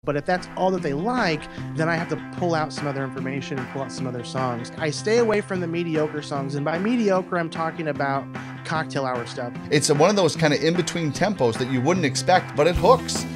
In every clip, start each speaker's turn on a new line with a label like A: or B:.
A: But if that's all that they like, then I have to pull out some other information and pull out some other songs. I stay away from the mediocre songs. And by mediocre, I'm talking about cocktail hour stuff.
B: It's one of those kind of in-between tempos that you wouldn't expect, but it hooks.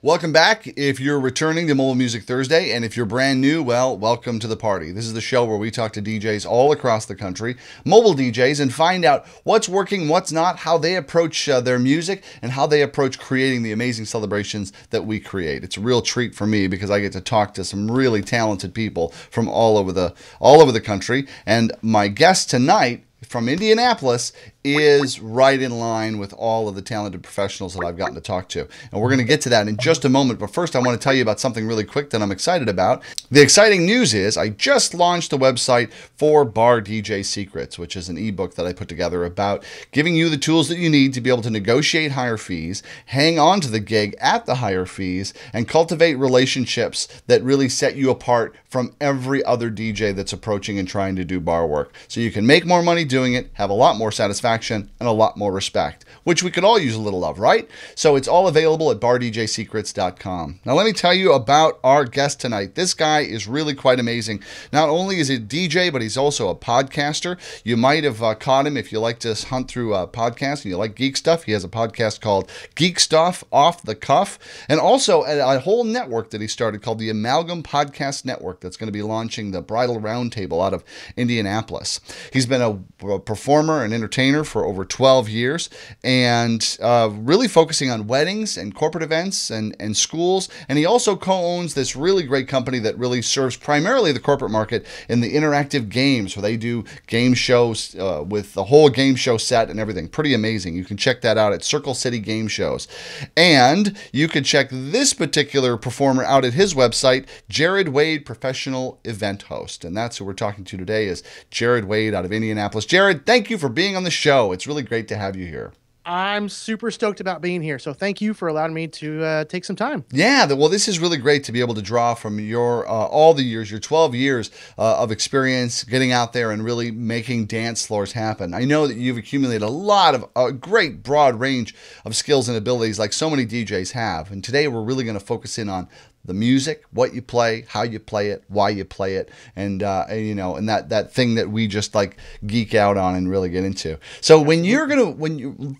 B: Welcome back. If you're returning to Mobile Music Thursday, and if you're brand new, well, welcome to the party. This is the show where we talk to DJs all across the country, mobile DJs, and find out what's working, what's not, how they approach their music, and how they approach creating the amazing celebrations that we create. It's a real treat for me because I get to talk to some really talented people from all over the country. And my guest tonight from Indianapolis is right in line with all of the talented professionals that I've gotten to talk to. And we're going to get to that in just a moment. But first, I want to tell you about something really quick that I'm excited about. The exciting news is I just launched a website for Bar DJ Secrets, which is an ebook that I put together about giving you the tools that you need to be able to negotiate higher fees, hang on to the gig at the higher fees, and cultivate relationships that really set you apart from every other DJ that's approaching and trying to do bar work. So you can make more money doing it, have a lot more satisfaction, and a lot more respect, which we could all use a little of, right? So it's all available at bardjsecrets.com. Now let me tell you about our guest tonight. This guy is really quite amazing. Not only is he a DJ, but he's also a podcaster. You might have caught him if you like to hunt through podcasts and you like geek stuff. He has a podcast called Geek Stuff Off the Cuff, and also a whole network that he started called the Amalgam Podcast Network that's going to be launching the Bridal Roundtable out of Indianapolis. He's been a performer and entertainer for over 12 years and really focusing on weddings and corporate events and schools. And he also co-owns this really great company that really serves primarily the corporate market in the interactive games, where they do game shows with the whole game show set and everything. Pretty amazing. You can check that out at Circle City Game Shows. And you can check this particular performer out at his website, Jared Wade Professional Event Host. And that's who we're talking to today, is Jared Wade out of Indianapolis. Jared, thank you for being on the show. It's really great to have you here.
A: I'm super stoked about being here. So thank you for allowing me to take some time.
B: Yeah, well, this is really great to be able to draw from your all the years, your 12 years of experience getting out there and really making dance floors happen. I know that you've accumulated a lot of a great broad range of skills and abilities like so many DJs have. And today we're really going to focus in on the music, what you play, how you play it, why you play it, and you know, and that thing that we just like geek out on and really get into. So when you're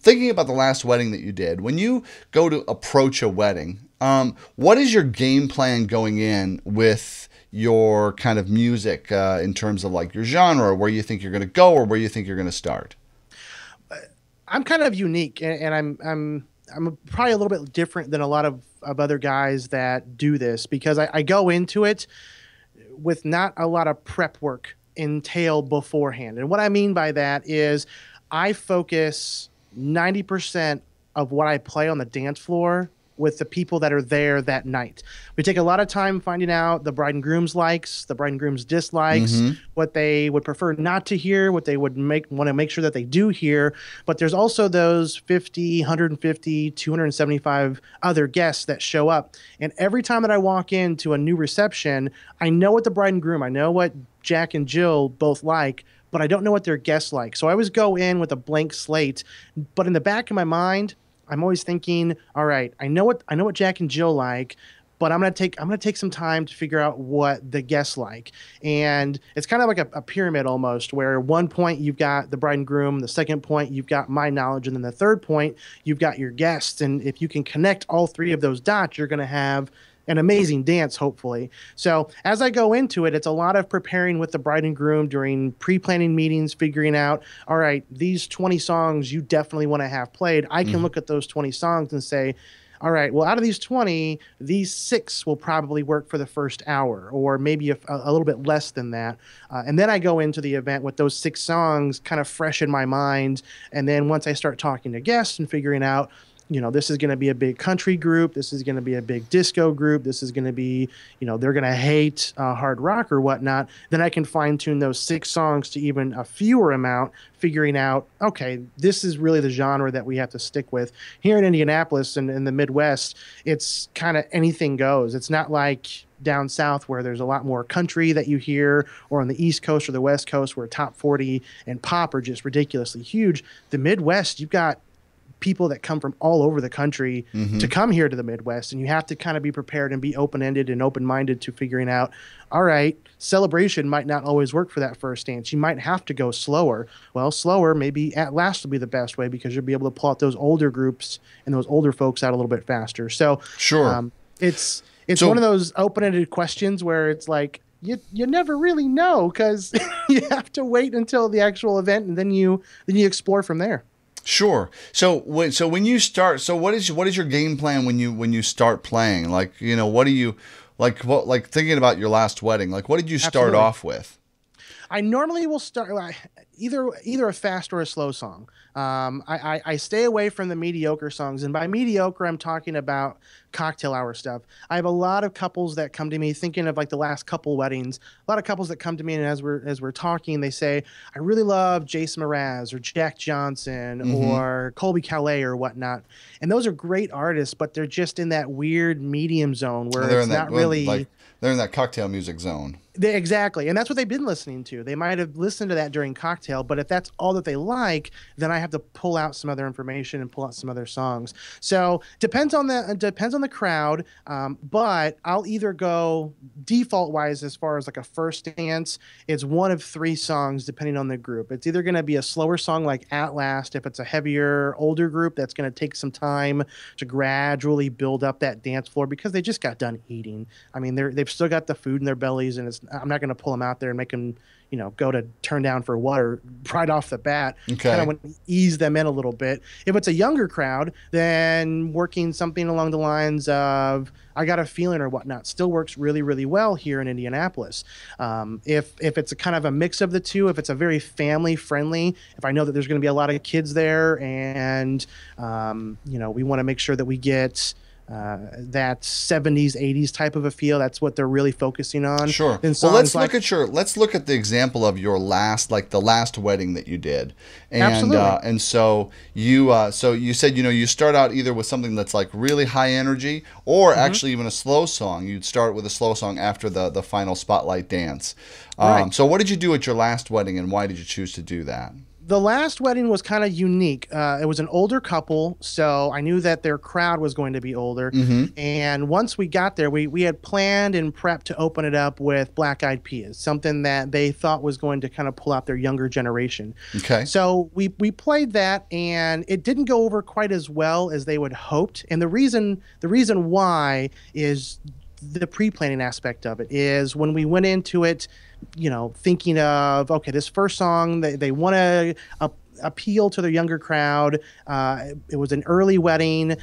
B: thinking about the last wedding that you did, when you go to approach a wedding, what is your game plan going in with your kind of music in terms of like your genre, or where you think you're going to go, or where you think you're going to start?
A: I'm kind of unique, and I'm probably a little bit different than a lot of other guys that do this, because I go into it with not a lot of prep work entailed beforehand. And what I mean by that is I focus 90% of what I play on the dance floor with the people that are there that night. We take a lot of time finding out the bride and groom's likes, the bride and groom's dislikes, what they would prefer not to hear, what they would want to make sure that they do hear. But there's also those 50, 150, 275 other guests that show up. And every time that I walk into a new reception, I know what the bride and groom, I know what Jack and Jill both like, but I don't know what their guests like. So I always go in with a blank slate, but in the back of my mind, I'm always thinking, all right, I know what Jack and Jill like, but I'm gonna take some time to figure out what the guests like. And it's kind of like a pyramid almost, where at one point you've got the bride and groom, the second point you've got my knowledge, and then the third point you've got your guests. And if you can connect all three of those dots, you're gonna have an amazing dance, hopefully. So as I go into it, it's a lot of preparing with the bride and groom during pre-planning meetings, figuring out, all right, these 20 songs you definitely want to have played. I can look at those 20 songs and say, all right, well, out of these 20, these 6 will probably work for the first hour, or maybe a little bit less than that. And then I go into the event with those 6 songs kind of fresh in my mind. And then once I start talking to guests and figuring out, this is going to be a big country group. This is going to be a big disco group. This is going to be, they're going to hate hard rock or whatnot. Then I can fine tune those 6 songs to even a fewer amount, figuring out, okay, this is really the genre that we have to stick with. Here in Indianapolis and in the Midwest, it's kind of anything goes. It's not like down south where there's a lot more country that you hear, or on the East Coast or the West Coast where top 40 and pop are just ridiculously huge. The Midwest, you've got people that come from all over the country to come here to the Midwest, and you have to kind of be prepared and be open-ended and open-minded to figuring out, all right, celebration might not always work for that first dance. You might have to go slower. Well, slower maybe at last will be the best way, because you'll be able to pull out those older groups and those older folks out a little bit faster. So
B: sure,
A: it's one of those open-ended questions where it's like, you never really know, because you have to wait until the actual event, and then you explore from there.
B: Sure. So when you start, what is your game plan when you start playing? Like, what do you like thinking about your last wedding? Like, what did you start off with?
A: I normally will start either a fast or a slow song. I stay away from the mediocre songs, and by mediocre, I'm talking about cocktail hour stuff. I have a lot of couples that come to me, thinking of like the last couple weddings. A lot of couples that come to me, and as we're talking, they say, I really love Jason Mraz or Jack Johnson or Colby Calais or whatnot. And those are great artists, but they're just in that weird medium zone where it's not really...
B: They're in that cocktail music zone.
A: Exactly. And that's what they've been listening to. They might have listened to that during cocktail, but if that's all that they like, then I have to pull out some other information and pull out some other songs. So depends on the crowd. But I'll either go default wise, as far as like a first dance, it's one of 3 songs depending on the group. It's either going to be a slower song like At Last, if it's a heavier, older group that's going to take some time to gradually build up that dance floor, because they just got done eating. I mean, they've still got the food in their bellies, and I'm not going to pull them out there and make them, go to turn down for water right off the bat.
B: Okay.
A: Kind of want to ease them in a little bit. If it's a younger crowd, then working something along the lines of I Got a Feeling or whatnot still works really, really well here in Indianapolis. If it's a kind of a mix of the two, if it's a very family friendly, if I know that there's going to be a lot of kids there, and we want to make sure that we get that 70s 80s type of a feel, that's what they're really focusing on.
B: Sure. Well, let's look at the example of your last wedding that you did. And
A: absolutely.
B: And so you said you start out either with something that's like really high energy, or actually even a slow song. You'd start with a slow song after the final spotlight dance.
A: Right.
B: So what did you do at your last wedding, and why did you choose to do that?
A: The last wedding was kind of unique. It was an older couple, so I knew that their crowd was going to be older. And once we got there, we had planned and prepped to open it up with Black Eyed Peas, something that they thought was going to kind of pull out their younger generation.
B: Okay.
A: So we played that, and it didn't go over quite as well as they would hoped. And the reason why is the pre-planning aspect of it. Is when we went into it, thinking of, okay, this first song, they want to appeal to their younger crowd. It was an early wedding.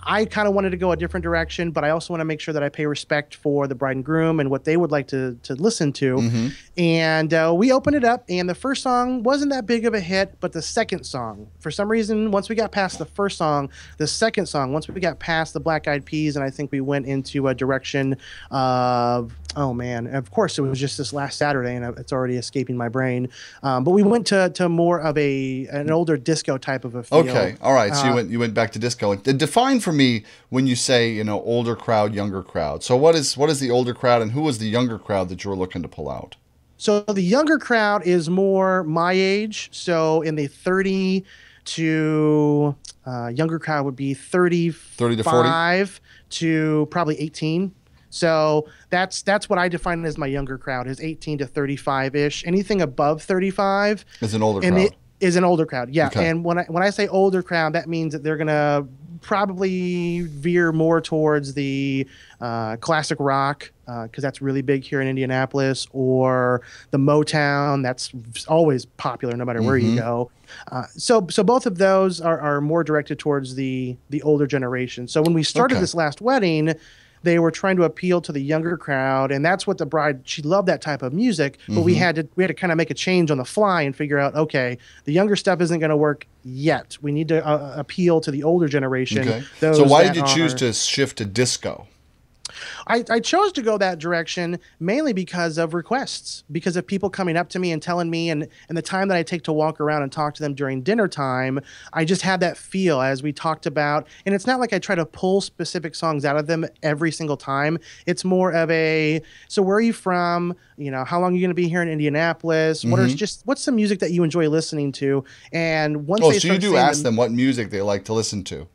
A: I kind of wanted to go a different direction, but I also want to make sure that I pay respect for the bride and groom and what they would like to listen to. And we opened it up, and the first song wasn't that big of a hit, but the second song, for some reason, once we got past the first song, the second song, once we got past the Black Eyed Peas, and I think we went into a direction of, oh man, of course it was just this last Saturday, and it's already escaping my brain. But we went to more of an older disco type of a feel.
B: Okay, all right. So you went back to disco. Define for me when you say older crowd, younger crowd. So what is the older crowd, and who was the younger crowd that you were looking to pull out?
A: So the younger crowd is more my age. So in the 30 to younger crowd would be 30 to 40 to probably 18. So that's what I define as my younger crowd, is 18 to 35-ish. Anything above 35
B: is an older crowd.
A: Is an older crowd, yeah.
B: Okay.
A: And when I say older crowd, that means that they're gonna probably veer more towards the classic rock, because that's really big here in Indianapolis, or the Motown. That's always popular no matter where you go. So both of those are more directed towards the older generation. So when we started this last wedding, they were trying to appeal to the younger crowd, and that's what the bride, she loved that type of music, but we had to kind of make a change on the fly and figure out, okay, the younger stuff isn't going to work yet. We need to appeal to the older generation.
B: Okay.
A: Those
B: So why
A: that
B: did you choose
A: are-
B: to shift to disco?
A: I chose to go that direction mainly because of requests, because of people coming up to me and telling me, and the time that I take to walk around and talk to them during dinner time, I just had that feel as we talked about. And it's not like I try to pull specific songs out of them every single time. It's more of a, so where are you from? You know, how long are you going to be here in Indianapolis? What's some music that you enjoy listening to? And once
B: Oh,
A: they
B: so you
A: start
B: do
A: saying
B: ask them what music they like to listen to.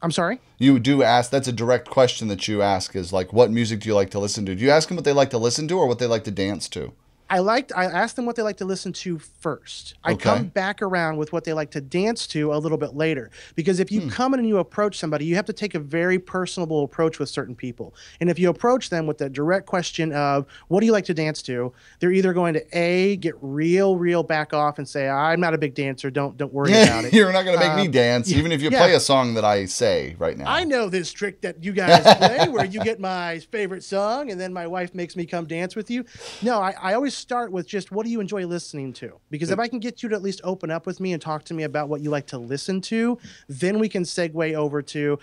A: I'm sorry?
B: You do ask, that's a direct question that you ask, is like, what music do you like to listen to? Do you ask them what they like to listen to or what they like to dance to?
A: I asked them what they like to listen to first. I
B: Okay.
A: come back around with what they like to dance to a little bit later. Because if you come in and you approach somebody, you have to take a very personable approach with certain people. And if you approach them with the direct question of, what do you like to dance to? They're either going to A, get real back off and say, I'm not a big dancer, don't worry about it.
B: You're not going to make me dance, even if you
A: yeah.
B: play a song that I say right now.
A: I know this trick that you guys play where you get my favorite song and then my wife makes me come dance with you. No, I always start with just, what do you enjoy listening to? Because if I can get you to at least open up with me and talk to me about what you like to listen to, then we can segue over to,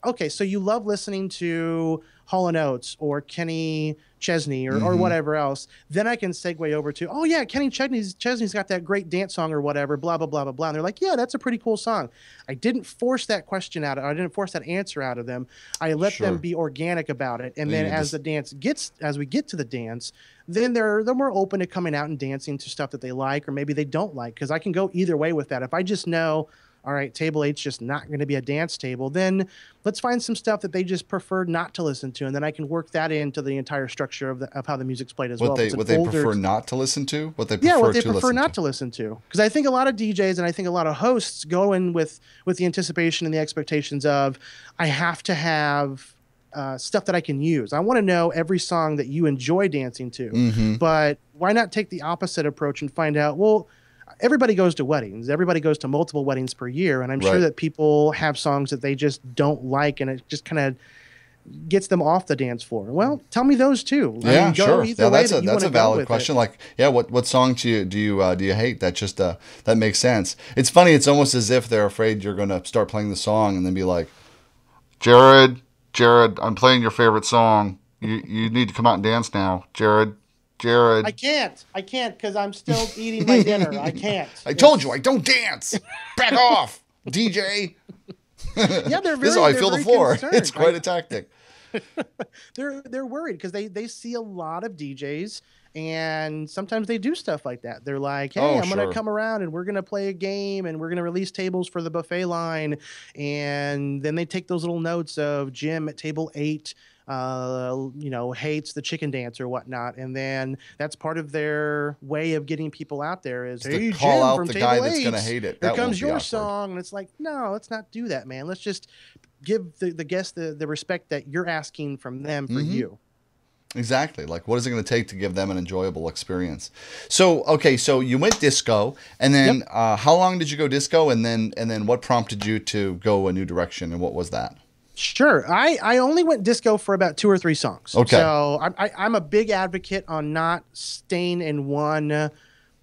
A: okay, so you love listening to Hall & Oates or Kenny Chesney or whatever else. Then I can segue over to, oh yeah, Kenny Chesney's got that great dance song or whatever, blah, blah, blah, blah, blah. And they're like, yeah, that's a pretty cool song. I didn't force that question out. I didn't force that answer out of them. I let them be organic about it. And then as we get to the dance, then they're more open to coming out and dancing to stuff that they like, or maybe they don't like. Cause I can go either way with that. If I just know, all right, table 8's just not going to be a dance table, then let's find some stuff that they just prefer not to listen to, and then I can work that into the entire structure of how the music's played as well.
B: What they prefer not to listen to? What they prefer
A: not to listen to. Because I think a lot of DJs and I think a lot of hosts go in with the anticipation and the expectations of, I have to have stuff that I can use. I want to know every song that you enjoy dancing to, but why not take the opposite approach and find out, well, everybody goes to weddings. Everybody goes to multiple weddings per year. And I'm sure that people have songs that they just don't like, and it just kind of gets them off the dance floor. Well, tell me those too.
B: Yeah, sure.
A: Yeah,
B: that's a valid question. Like, yeah, what song do you hate? That just that makes sense. It's funny. It's almost as if they're afraid you're going to start playing the song and then be like, Jared, I'm playing your favorite song. You need to come out and dance now, Jared.
A: I can't because I'm still eating my dinner. I can't.
B: I told you I don't dance. Back off, DJ.
A: Yeah, they're very.
B: This is how I feel the floor.
A: Concerned.
B: It's quite a tactic.
A: They're worried because they see a lot of DJs, and sometimes they do stuff like that. They're like, hey, I'm going to come around and we're going to play a game and we're going to release tables for the buffet line. And then they take those little notes of Jim at table 8, hates the chicken dance or whatnot. And then that's part of their way of getting people out there is, hey,
B: call
A: Jim
B: out
A: from
B: the
A: table
B: guy
A: 8,
B: that's going to hate it.
A: Here comes your song. And it's like, no, let's not do that, man. Let's just give the guest the respect that you're asking from them for you.
B: Exactly. Like, what is it going to take to give them an enjoyable experience? So, okay, so you went disco, and then how long did you go disco, and then what prompted you to go a new direction, and what was that?
A: Sure. I only went disco for about 2 or 3 songs.
B: Okay.
A: So I'm a big advocate on not staying in one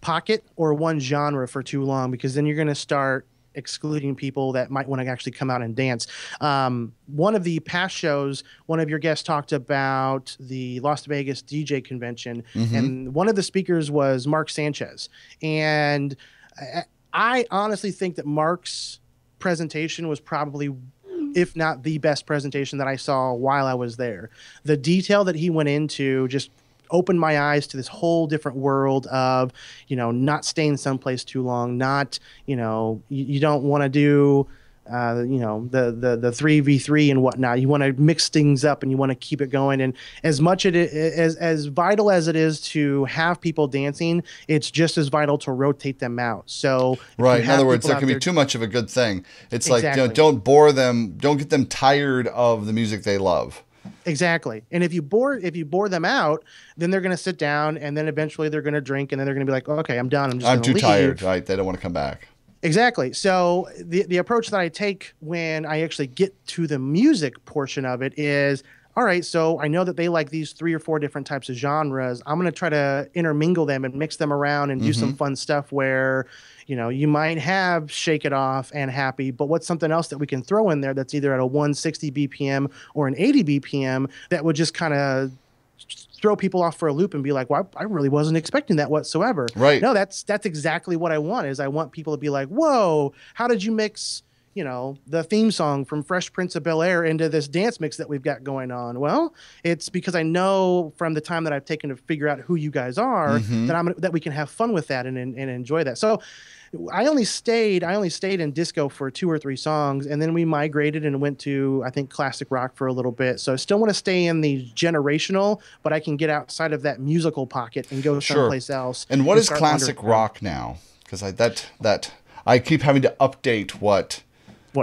A: pocket or one genre for too long, because then you're going to start excluding people that might want to actually come out and dance. One of the past shows, one of your guests talked about the Las Vegas DJ convention, and one of the speakers was Mark Sanchez. And I honestly think that Mark's presentation was probably, if not the best presentation that I saw while I was there. The detail that he went into just opened my eyes to this whole different world of, not staying someplace too long, not, you don't want to do, the 3v3 and whatnot. You want to mix things up and you want to keep it going. And as much as vital as it is to have people dancing, it's just as vital to rotate them out. So
B: right. In other words, there can be too much of a good thing. It's like, don't bore them. Don't get them tired of the music they love.
A: Exactly. And if you bore them out, then they're going to sit down, and then eventually they're going to drink, and then they're going to be like, okay, I'm done. I'm
B: too tired. Right. They don't want to come back.
A: Exactly. So the approach that I take when I actually get to the music portion of it is, all right, so I know that they like these 3 or 4 different types of genres. I'm going to try to intermingle them and mix them around and do some fun stuff where, you might have Shake It Off and Happy, but what's something else that we can throw in there that's either at a 160 BPM or an 80 BPM that would just kind of throw people off for a loop and be like, well, I really wasn't expecting that whatsoever.
B: Right.
A: No, that's exactly what I want. Is I want people to be like, whoa, how did you mix, the theme song from Fresh Prince of Bel-Air into this dance mix that we've got going on? Well, it's because I know from the time that I've taken to figure out who you guys are that we can have fun with that and enjoy that. So I only stayed in disco for 2 or 3 songs, and then we migrated and went to, I think, classic rock for a little bit. So I still want to stay in the generational, but I can get outside of that musical pocket and go someplace else.
B: And what is classic rock now? Because I keep having to update what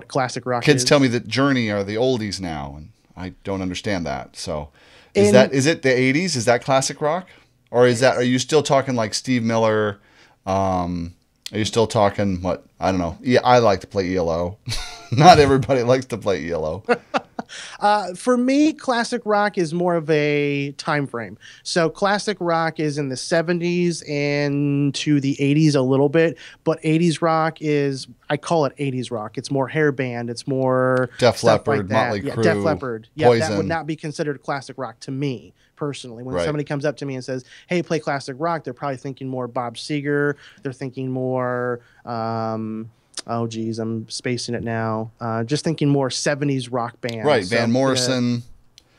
A: classic rock
B: kids
A: is.
B: tell me that Journey are the oldies now, and I don't understand that. So is it the 80s? Is that classic rock? Or are you still talking like Steve Miller? Are you still talking what? I don't know. Yeah, I like to play ELO. Not everybody likes to play ELO.
A: For me, classic rock is more of a time frame. So classic rock is in the 70s and to the 80s a little bit, but 80s rock is, I call it 80s rock. It's more hair band. It's more
B: Def Leppard,
A: like that.
B: Motley Crue,
A: Def Leppard. Yeah,
B: Poison.
A: that would not be considered classic rock to me personally. When
B: Right.
A: somebody comes up to me and says, hey, play classic rock, they're probably thinking more Bob Seger. They're thinking more, oh geez, I'm spacing it now. Just thinking more 70s rock bands.
B: Right,
A: So,
B: Van Morrison.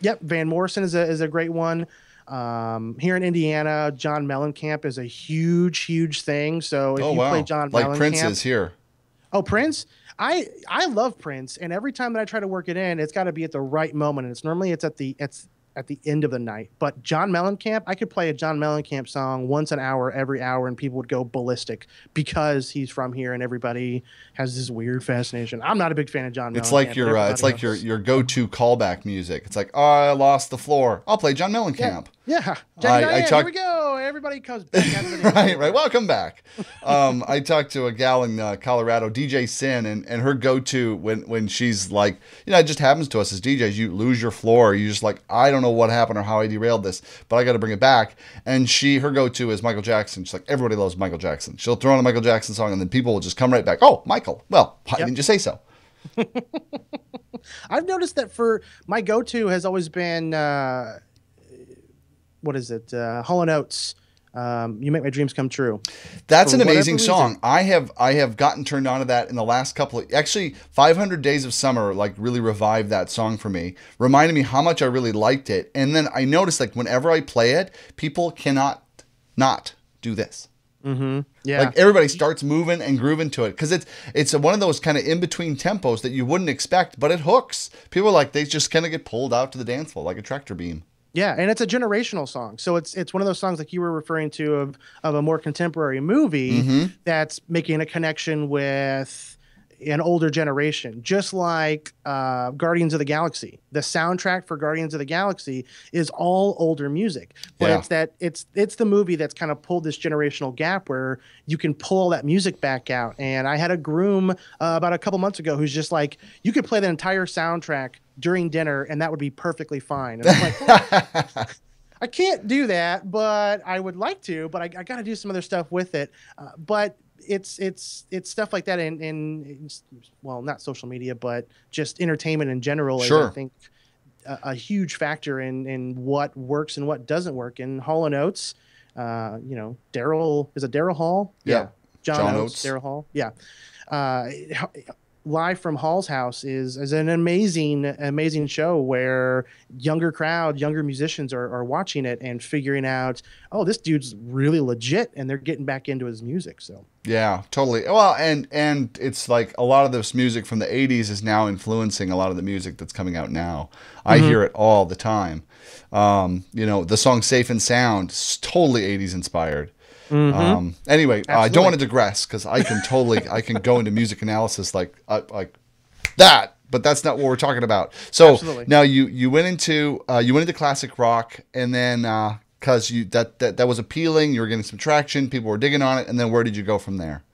A: Yep, Van Morrison is a great one. Here in Indiana, John Mellencamp is a huge thing. So if you play John Mellencamp,
B: like Prince is here.
A: Oh, Prince. I love Prince, and every time that I try to work it in, it's got to be at the right moment. And it's at the end of the night. But John Mellencamp, I could play a John Mellencamp song once an hour, every hour, and people would go ballistic because he's from here and everybody has this weird fascination. I'm not a big fan of John Mellencamp.
B: It's like your go-to callback music. It's like, oh, I lost the floor. I'll play John Mellencamp.
A: Yeah. Here we go. Everybody comes back.
B: right. Welcome back. I talked to a gal in Colorado, DJ Sin, and her go-to when she's like, it just happens to us as DJs. You lose your floor. You just like, I don't know what happened or how I derailed this, but I got to bring it back. And her go-to is Michael Jackson. She's like, everybody loves Michael Jackson. She'll throw on a Michael Jackson song, and then people will just come right back. Oh, Michael. Well, why didn't you say so?
A: I've noticed that for my go-to has always been Hall & Oates. You Make My Dreams Come True.
B: That's an amazing song. I have gotten turned on to that in the last couple of, actually 500 Days of Summer like really revived that song for me, reminded me how much I really liked it. And then I noticed like whenever I play it, people cannot not do this.
A: Mm-hmm. Yeah.
B: Like everybody starts moving and grooving to it because it's one of those kind of in between tempos that you wouldn't expect, but it hooks. People are like, they just kind of get pulled out to the dance floor like a tractor beam.
A: Yeah, and it's a generational song. So it's one of those songs like you were referring to of a more contemporary movie that's making a connection with an older generation. Just like Guardians of the Galaxy. The soundtrack for Guardians of the Galaxy is all older music. But it's the movie that's kind of pulled this generational gap where you can pull that music back out. And I had a groom about a couple months ago who's just like, you could play the entire soundtrack during dinner and that would be perfectly fine. And I'm like, well, I can't do that, but I would like to, but I got to do some other stuff with it. But it's stuff like that in well, not social media, but just entertainment in general is, I think, a huge factor in what works and what doesn't work. In Hall & Oates, Daryl, is it Daryl Hall?
B: Yeah.
A: John Oates. Daryl Hall. Yeah. Live from Hall's House is an amazing show where younger musicians are watching it and figuring out, oh, this dude's really legit, and they're getting back into his music. So
B: yeah, totally. Well, and it's like a lot of this music from the 80s is now influencing a lot of the music that's coming out now. I hear it all the time. The song Safe and Sound is totally 80s inspired. Anyway, I don't want to digress because I can go into music analysis like that, but that's not what we're talking about. So now you went into classic rock, and then because that was appealing, you were getting some traction, people were digging on it, and then where did you go from there?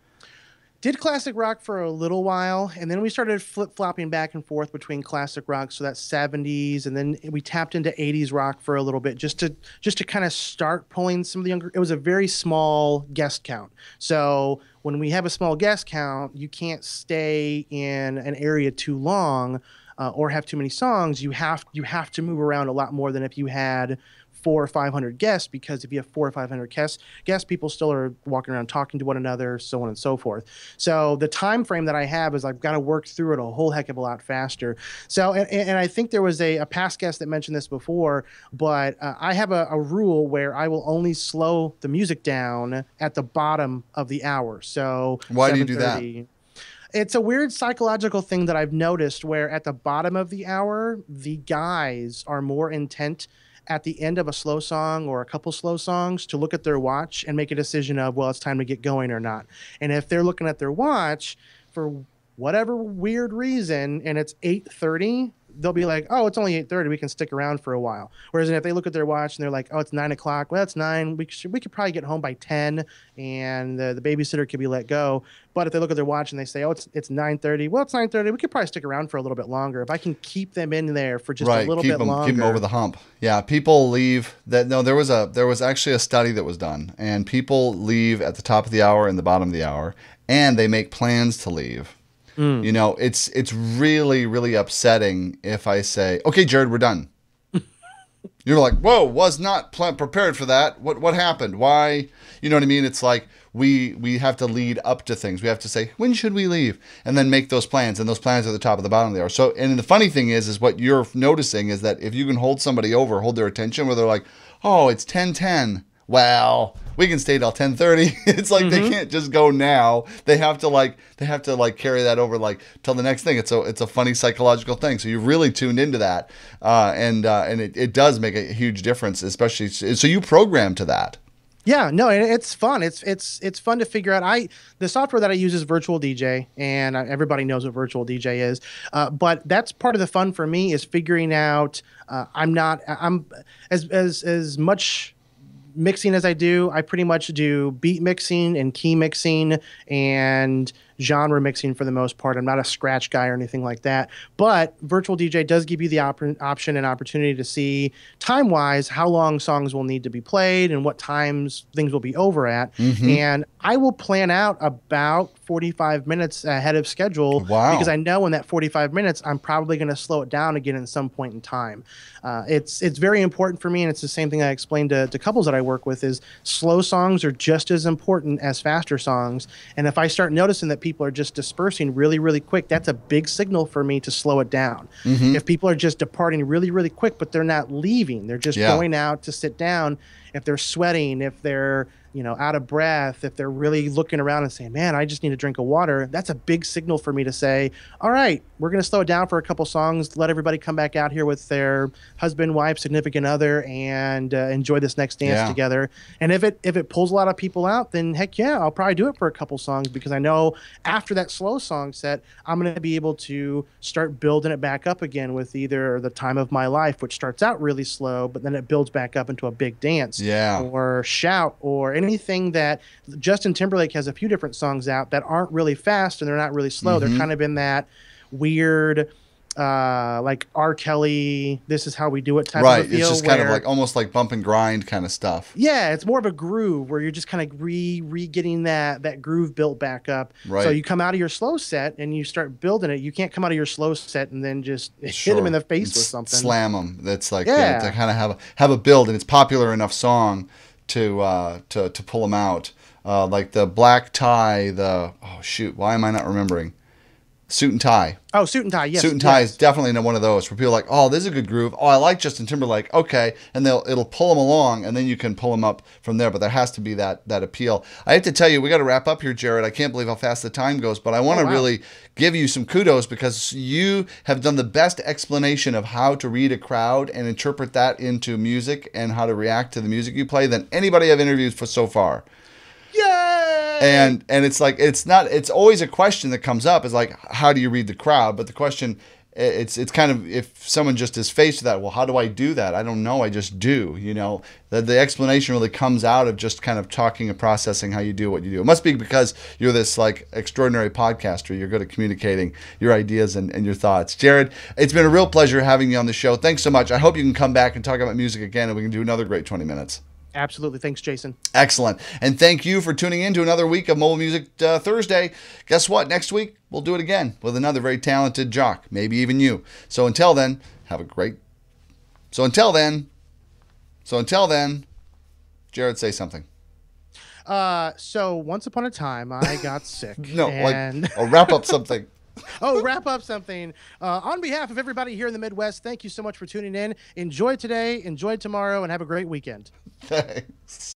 A: Did classic rock for a little while, and then we started flip-flopping back and forth between classic rock, so that's 70s, and then we tapped into 80s rock for a little bit just to kind of start pulling some of the younger. It was a very small guest count. So when we have a small guest count, you can't stay in an area too long or have too many songs. You have to move around a lot more than if you had 400 or 500 guests, because if you have 400 or 500 guests, people still are walking around talking to one another, so on and so forth. So the time frame that I have is I've got to work through it a whole heck of a lot faster. So and I think there was a past guest that mentioned this before, but I have a rule where I will only slow the music down at the bottom of the hour. So
B: why do you do that?
A: It's a weird psychological thing that I've noticed, where at the bottom of the hour, the guys are more intent at the end of a slow song or a couple slow songs to look at their watch and make a decision of, well, it's time to get going or not. And if they're looking at their watch for whatever weird reason and it's 8:30, they'll be like, oh, it's only 8:30. We can stick around for a while. Whereas if they look at their watch and they're like, oh, it's 9 o'clock. Well, it's 9. We could probably get home by 10 and the babysitter could be let go. But if they look at their watch and they say, oh, it's 9:30. Well, it's 9:30. We could probably stick around for a little bit longer. If I can keep them in there for just a little bit longer.
B: Keep them over the hump. Yeah, people leave. There was actually a study that was done, and people leave at the top of the hour and the bottom of the hour, and they make plans to leave. You know, it's really, really upsetting if I say, okay, Jared, we're done. You're like, whoa, was not prepared for that. What happened? Why? You know what I mean? It's like we have to lead up to things. We have to say, when should we leave? And then make those plans. And those plans are at the top of the bottom of the hour. So, and the funny thing is what you're noticing is that if you can hold somebody over, hold their attention where they're like, oh, it's 10:10. Well, we can stay till 10:30. It's like they can't just go now. They have to carry that over till the next thing. It's a funny psychological thing. So you're really tuned into that, and it does make a huge difference, especially so you program to that.
A: Yeah, no, it's fun. It's fun to figure out. The software that I use is Virtual DJ, and everybody knows what Virtual DJ is. But that's part of the fun for me, is figuring out. I'm as much mixing as I do. I pretty much do beat mixing and key mixing and genre mixing for the most part. I'm not a scratch guy or anything like that. But Virtual DJ does give you the option and opportunity to see time-wise how long songs will need to be played and what times things will be over at. And I will plan out about 45 minutes ahead of schedule, because I know in that 45 minutes I'm probably going to slow it down again at some point in time. It's very important for me, and it's the same thing I explained to couples that I work with, is slow songs are just as important as faster songs. And if I start noticing that people are just dispersing really, really quick, that's a big signal for me to slow it down. If people are just departing really, really quick, but they're not leaving, they're just going out to sit down, if they're sweating, if they're out of breath, if they're really looking around and saying, man, I just need a drink of water, that's a big signal for me to say, all right, we're going to slow it down for a couple songs, let everybody come back out here with their husband, wife, significant other, and enjoy this next dance together. And if it pulls a lot of people out, then heck yeah, I'll probably do it for a couple songs, because I know after that slow song set, I'm going to be able to start building it back up again with either The Time of My Life, which starts out really slow, but then it builds back up into a big dance, or Shout, or anything that Justin Timberlake has a few different songs out that aren't really fast and they're not really slow. They're kind of in that weird, like R. Kelly, This Is How We Do It type of a feel.
B: It's just kind of like almost like bump and grind kind of stuff.
A: Yeah, it's more of a groove where you're just kind of re-getting that groove built back up. So you come out of your slow set and you start building it. You can't come out of your slow set and then just hit them in the face with something.
B: Slam them. That's like to kind of have a build, and it's popular enough song to pull them out. Like the Black Tie, why am I not remembering? Suit and Tie.
A: Oh, Suit and Tie, yes.
B: Suit and Tie is definitely one of those where people are like, oh, this is a good groove. Oh, I like Justin Timberlake. Okay. And it'll pull them along, and then you can pull them up from there. But there has to be that appeal. I have to tell you, we got to wrap up here, Jared. I can't believe how fast the time goes, but I want to really give you some kudos, because you have done the best explanation of how to read a crowd and interpret that into music and how to react to the music you play than anybody I've interviewed for so far.
A: Yay!
B: And it's like, it's always a question that comes up, is like, how do you read the crowd? But the question it's kind of, if someone just is faced with that, well, how do I do that? I don't know. I just do, the explanation really comes out of just kind of talking and processing how you do what you do. It must be because you're this like extraordinary podcaster. You're good at communicating your ideas and your thoughts. Jared, it's been a real pleasure having you on the show. Thanks so much. I hope you can come back and talk about music again, and we can do another great 20 minutes.
A: Absolutely. Thanks, Jason.
B: Excellent. And thank you for tuning in to another week of Mobile Music Thursday. Guess what? Next week, we'll do it again with another very talented jock, maybe even you. So until then, So until then, Jared, say something.
A: So once upon a time, I got sick.
B: No, wrap up something.
A: Wrap up something. On behalf of everybody here in the Midwest, thank you so much for tuning in. Enjoy today, enjoy tomorrow, and have a great weekend.
B: Thanks.